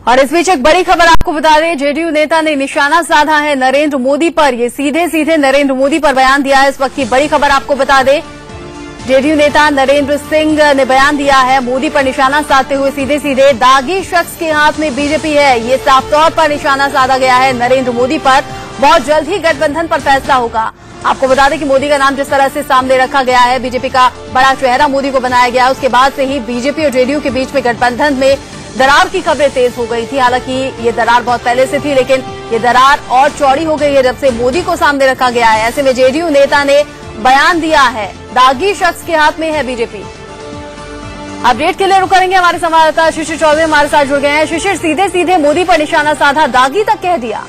और इस बीच एक बड़ी खबर आपको बता दें, जेडीयू नेता ने निशाना साधा है नरेंद्र मोदी पर। ये सीधे सीधे नरेंद्र मोदी पर बयान दिया है। इस वक्त की बड़ी खबर आपको बता दें, जेडीयू नेता नरेंद्र सिंह ने बयान दिया है मोदी पर निशाना साधते हुए सीधे सीधे, दागी शख्स के हाथ में बीजेपी है। ये साफ तौर पर निशाना साधा गया है नरेंद्र मोदी पर। बहुत जल्द ही गठबंधन पर फैसला होगा। आपको बता दें कि मोदी का नाम जिस तरह से सामने रखा गया है, बीजेपी का बड़ा चेहरा मोदी को बनाया गया है, उसके बाद से ही बीजेपी और जेडीयू के बीच में गठबंधन में दरार की खबरें तेज हो गई थी। हालांकि ये दरार बहुत पहले से थी, लेकिन ये दरार और चौड़ी हो गई है जब से मोदी को सामने रखा गया है। ऐसे में जेडीयू नेता ने बयान दिया है, दागी शख्स के हाथ में है बीजेपी। अपडेट के लिए रुक करेंगे, हमारे संवाददाता शिशिर चौधरी हमारे साथ जुड़ गए हैं। शिशिर, सीधे सीधे मोदी पर निशाना साधा, दागी तक कह दिया।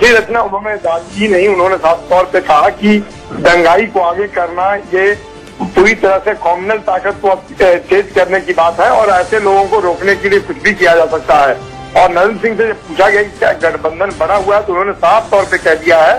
जी रचना, उन्होंने दागी नहीं, उन्होंने साफ तौर पे कहा कि दंगाई को आगे करना ये पूरी तरह से कॉम्युनल ताकत को तेज करने की बात है और ऐसे लोगों को रोकने के लिए कुछ भी किया जा सकता है। और नरेंद्र सिंह से जब पूछा गया कि क्या गठबंधन बना हुआ है, तो उन्होंने साफ तौर पे कह दिया है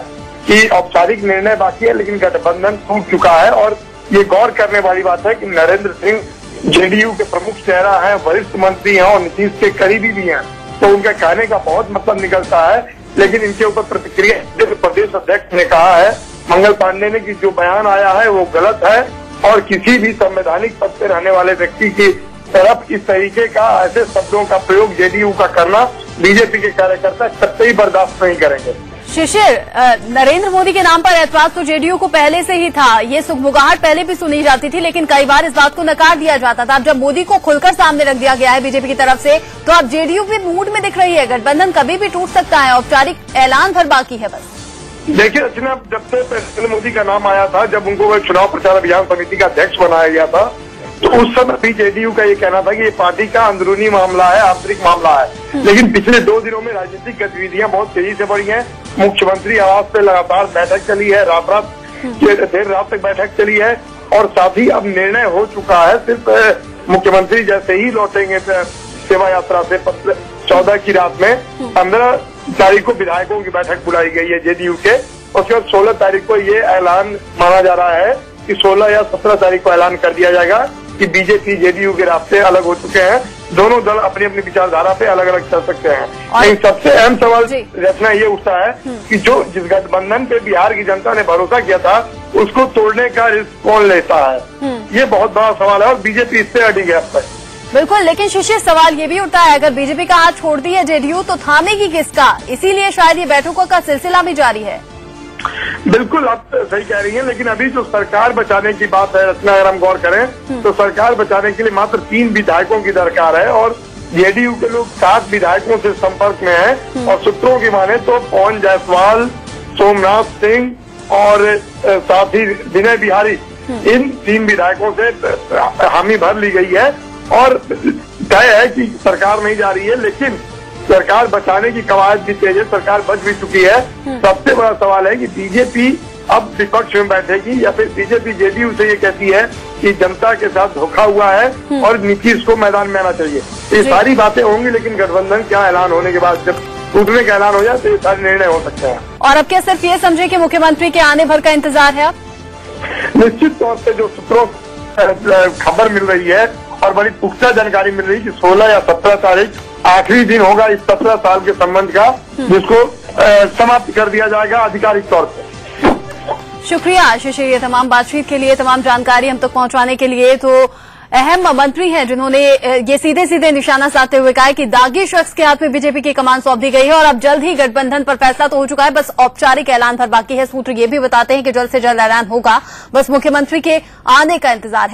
कि औपचारिक निर्णय बाकी है, लेकिन गठबंधन टूट चुका है। और ये गौर करने वाली बात है कि नरेंद्र सिंह जेडीयू के प्रमुख चेहरा है, वरिष्ठ मंत्री हैं और नीतीश के करीबी भी हैं, तो उनका कहने का बहुत मतलब निकलता है। लेकिन इनके ऊपर प्रतिक्रिया प्रदेश अध्यक्ष ने कहा है, मंगल पांडे ने, कि जो बयान आया है वो गलत है और किसी भी संवैधानिक पद पर रहने वाले व्यक्ति की तरफ इस तरीके का ऐसे शब्दों का प्रयोग जेडीयू का करना बीजेपी के कार्यकर्ता कतई बर्दाश्त नहीं करेंगे। शिशिर, नरेंद्र मोदी के नाम पर ऐतराज तो जेडीयू को पहले से ही था। ये सुगबुगाहट पहले भी सुनी जाती थी, लेकिन कई बार इस बात को नकार दिया जाता था। अब जब मोदी को खुलकर सामने रख दिया गया है बीजेपी की तरफ से, तो अब जेडीयू भी मूड में दिख रही है। गठबंधन कभी भी टूट सकता है, औपचारिक ऐलान भर बाकी है बस। देखिए रचना, जब से प्रेसिडेंट मोदी का नाम आया था, जब उनको चुनाव प्रचार अभियान समिति का अध्यक्ष बनाया गया था, तो उस समय भी जेडीयू का ये कहना था कि ये पार्टी का अंदरूनी मामला है, आंतरिक मामला है। लेकिन पिछले 2 दिनों में राजनीतिक गतिविधियां बहुत तेजी से बढ़ी हैं। मुख्यमंत्री आवास पे लगातार बैठक चली है, देर रात तक बैठक चली है और साथ ही अब निर्णय हो चुका है। सिर्फ मुख्यमंत्री जैसे ही लौटेंगे सेवा यात्रा से 14 की रात में, 15 तारीख को विधायकों की बैठक बुलाई गई है जेडीयू के। उसके बाद 16 तारीख को ये ऐलान माना जा रहा है कि 16 या 17 तारीख को ऐलान कर दिया जाएगा कि बीजेपी जेडीयू के रास्ते अलग हो चुके हैं। दोनों दल अपनी अपनी विचारधारा पे अलग अलग चल सकते हैं। लेकिन सबसे अहम सवाल रचना ये उठता है कि जो जिस गठबंधन पे बिहार की जनता ने भरोसा किया था, उसको तोड़ने का रिस्क कौन लेता है, ये बहुत बड़ा सवाल है और बीजेपी इससे अड़ी है अब तक। बिल्कुल, लेकिन शिशिर, सवाल ये भी उठता है, अगर बीजेपी का हाथ छोड़ती है जेडीयू तो थामेगी किसका? इसीलिए शायद ये बैठकों का सिलसिला भी जारी है। बिल्कुल, आप सही कह रही हैं, लेकिन अभी जो सरकार बचाने की बात है रचना, अगर हम गौर करें तो सरकार बचाने के लिए मात्र 3 विधायकों की दरकार है और जेडीयू के लोग 7 विधायकों से संपर्क में हैं। और सूत्रों की माने तो पवन जायसवाल, सोमनाथ सिंह और साथ ही विनय बिहारी, इन 3 विधायकों से हामी भर ली गई है और तय है कि सरकार नहीं जा रही है। लेकिन सरकार बचाने की कवायद भी तेज है, सरकार बच भी चुकी है। सबसे बड़ा सवाल है कि बीजेपी अब विपक्ष में बैठेगी या फिर बीजेपी जेडीयू से ये कहती है कि जनता के साथ धोखा हुआ है और नीतीश को मैदान में आना चाहिए। ये सारी बातें होंगी, लेकिन गठबंधन क्या ऐलान होने के बाद, जब टूटने का ऐलान हो जाए तो ये सारे निर्णय हो सकते हैं। और अब क्या सिर्फ ये समझे कि मुख्यमंत्री के आने भर का इंतजार है? निश्चित तौर से जो सूत्रों खबर मिल रही है और बड़ी पुख्ता जानकारी मिल रही है कि 16 या 17 तारीख आखिरी दिन होगा इस 17 साल के संबंध का, जिसको समाप्त कर दिया जाएगा आधिकारिक तौर पर। शुक्रिया शिशिर, ये तमाम बातचीत के लिए, तमाम जानकारी हम तक पहुंचाने के लिए। तो अहम मंत्री हैं जिन्होंने ये सीधे सीधे निशाना साधते हुए कहा कि दागी शख्स के हाथ में बीजेपी की कमान सौंप दी गई है और अब जल्द ही गठबंधन पर फैसला तो हो चुका है, बस औपचारिक ऐलान भर बाकी है। सूत्र ये भी बताते हैं कि जल्द से जल्द ऐलान होगा, बस मुख्यमंत्री के आने का इंतजार है।